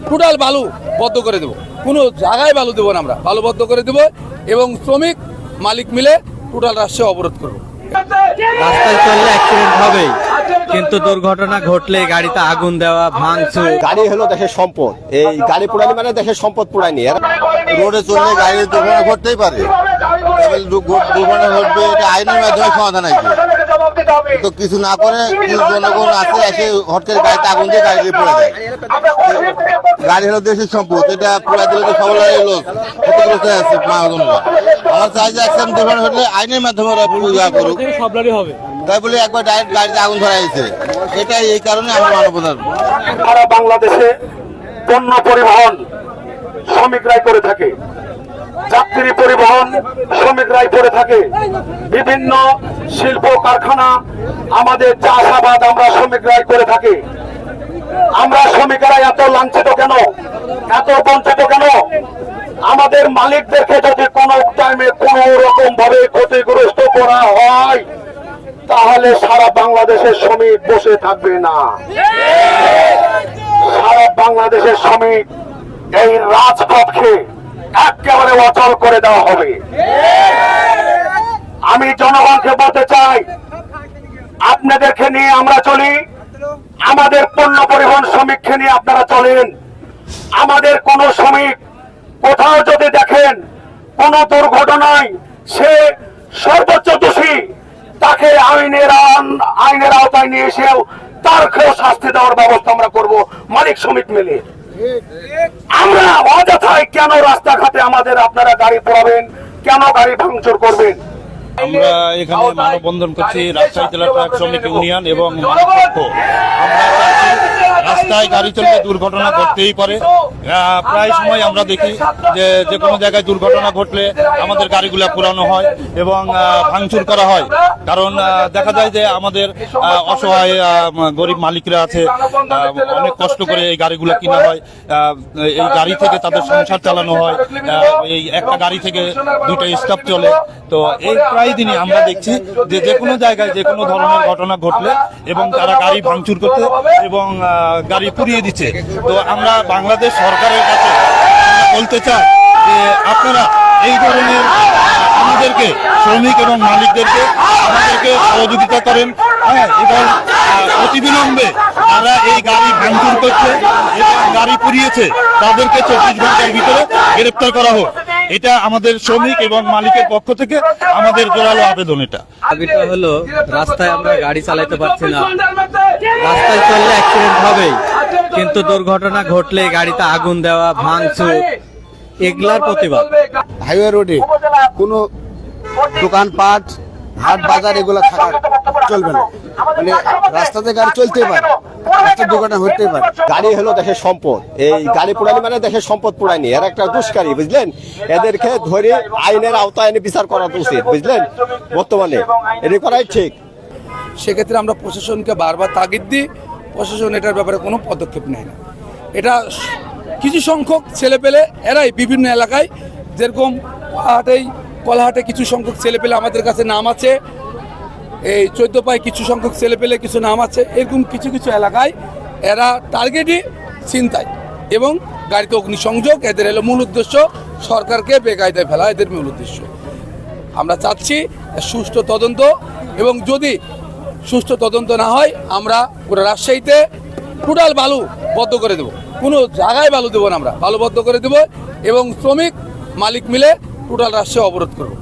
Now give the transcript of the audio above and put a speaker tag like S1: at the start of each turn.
S1: Total বালু বদ্ধ করে দেবো, কোনো জায়গায় বালু দেবো না, আমরা বালু বদ্ধ করে দেবো এবং শ্রমিক মালিক মিলে টোটাল রাজশাহী অবরোধ করবো।
S2: রাস্তায় চললে অ্যাক্সিডেন্ট হবেই, কিন্তু দুর্ঘটনা ঘটলে গাড়িতে আগুন দেওয়া, ভাঙচুর।
S3: গাড়ি হলো দেশের সম্পদ, এই গাড়ি পোড়ানি মানে দেশের সম্পদ পোড়ানি। রোডে চললে গাড়ির দুর্ঘটনা ঘটতেই পারে, দুর্ঘটনা ঘটবে, এটা আইনের মাধ্যমে সমাধান আছে। তো কিছু না করে জনগণ আছে এসে হট করে গাড়িতে আগুন দিয়ে গাড়ি পোড়া যায়। গাড়ি হলো দেশের সম্পদ, এটা পোড়া দিলে তো সবাই লোক ক্ষতিগ্রস্ত আছে। আমার চাই যে অ্যাক্সিডেন্ট দুর্ঘটনা ঘটলে আইনের মাধ্যমে ওরা পূজা করুক, তাই বলে একবার ডাইরেক্ট গাড়িতে আগুন ধরা হয়েছে, এটাই এই কারণে আমার মানবতার।
S4: সারা বাংলাদেশে পণ্য পরিবহন শ্রমিকরাই করে থাকে, যাত্রী পরিবহন শ্রমিকরাই করে থাকে, বিভিন্ন শিল্প কারখানা, আমাদের চাষাবাদ আমরা শ্রমিকরাই করে থাকি। আমরা শ্রমিকরা এত লাঞ্ছিত কেন, এত বঞ্চিত কেন? আমাদের মালিকদেরকে যদি কোনো টাইমে কোনো রকম ভাবে ক্ষতিগ্রস্ত করা হয়, তাহলে সারা বাংলাদেশের শ্রমিক বসে থাকবে না। সারা বাংলাদেশের শ্রমিক এই রাজপথকে একেবারে অচল করে দেওয়া হবে। আমি জনগণকে বলতে চাই, আপনাদেরকে নিয়ে আমরা চলি, আমাদের পণ্য পরিবহন শ্রমিককে নিয়ে আপনারা চলেন। আমাদের কোন শ্রমিক কোথাও যদি দেখেন কোন দুর্ঘটনায় সে সর্বোচ্চ দোষী, তাকে আইনের আওতায় নিয়ে এসেও তারকেও শাস্তি দেওয়ার ব্যবস্থা আমরা করব মালিক শ্রমিক মিলে। আমরা অযথায় কেন রাস্তাঘাটে আমাদের আপনারা গাড়ি পোড়াবেন, কেন গাড়ি ভাঙচুর করবেন?
S5: আমরা এখানে মানববন্ধন করছি রাজশাহী জেলা ট্রাক শ্রমিক ইউনিয়ন এবং মালিক পক্ষ। আমরা চাচ্ছি রাস্তায় গাড়ি চললে দুর্ঘটনা ঘটতেই পারে। প্রায় সময় আমরা দেখি যে কোনো জায়গায় দুর্ঘটনা ঘটলে আমাদের গাড়িগুলো পুরানো হয় এবং ভাঙচুর করা হয়। কারণ দেখা যায় যে আমাদের অসহায় গরিব মালিকরা আছে, অনেক কষ্ট করে এই গাড়িগুলো কিনা হয়, এই গাড়ি থেকে তাদের সংসার চালানো হয়, এই একটা গাড়ি থেকে দুইটা স্টাফ চলে। তো এই প্রায় দিনই আমরা দেখছি যে কোনো জায়গায় যে কোনো ধরনের ঘটনা ঘটলে এবং তারা গাড়ি ভাঙচুর করতে এবং গাড়ি পুড়িয়ে দিচ্ছে। তো আমরা বাংলাদেশ সরকারের কাছে বলতে চাই যে আপনারা এই ধরনের আমাদেরকে শ্রমিক এবং মালিকদেরকে আমাদেরকে সহযোগিতা করেন, হ্যাঁ, এবং অতিবিলম্বে যারা এই গাড়ি ভাঙচুর করছে এবং গাড়ি পুড়িয়েছে তাদেরকে 24 ঘন্টার ভিতরে গ্রেপ্তার করা হোক। এটা আমাদের শ্রমিক এবং মালিকের পক্ষ থেকে আমাদের জোরালো আবেদন। এটা
S2: হলো রাস্তায় আমরা গাড়ি চালাতে পারছি না, রাস্তায় চললে অ্যাক্সিডেন্ট হবেই, কিন্তু দুর্ঘটনা ঘটলে গাড়িতে আগুন দেওয়া, ভাঙচুর, এগুলার প্রতিবাদ।
S3: হাইওয়ে রোডে কোনো দোকানপাট, হাট বাজার এগুলো থাকা চলবে না, মানে রাস্তাতে গাড়ি চলতেই পারে, রাস্তার দুর্ঘটনা হতেই পারে। গাড়ি হলো দেশের সম্পদ, এই গাড়ি পোড়ানি মানে দেশের সম্পদ পোড়ানি। এর একটা দুষ্কারী, বুঝলেন? এদেরকে ধরে আইনের আওতায় এনে বিচার করা উচিত, বুঝলেন? বর্তমানে এটি করাই ঠিক।
S1: সেক্ষেত্রে আমরা প্রশাসনকে বারবার তাগিদ দিই, প্রশাসন এটার ব্যাপারে কোনো পদক্ষেপ নেয় না। এটা কিছু সংখ্যক ছেলেপেলে এরাই বিভিন্ন এলাকায়, যেরকম কলাহাটে কিছু সংখ্যক ছেলেপেলে আমাদের কাছে নাম আছে, এই 14 পায় কিছু সংখ্যক ছেলেপেলে কিছু নাম আছে, এরকম কিছু কিছু এলাকায় এরা টার্গেটই ছিনতাই এবং গাড়িতে অগ্নিসংযোগ। এদের হলো মূল উদ্দেশ্য সরকারকে বেকায়দায় ফেলা, এদের মূল উদ্দেশ্য। আমরা চাচ্ছি সুষ্ঠু তদন্ত, এবং যদি সুষ্ঠু তদন্ত না হয় আমরা পুরো রাজশাহীতে টোটাল বালু বদ্ধ করে দেবো, কোনো জায়গায় বালু দেবো না, আমরা বালু বদ্ধ করে দেবো এবং শ্রমিক মালিক মিলে টোটাল রাজশাহী অবরোধ করবো।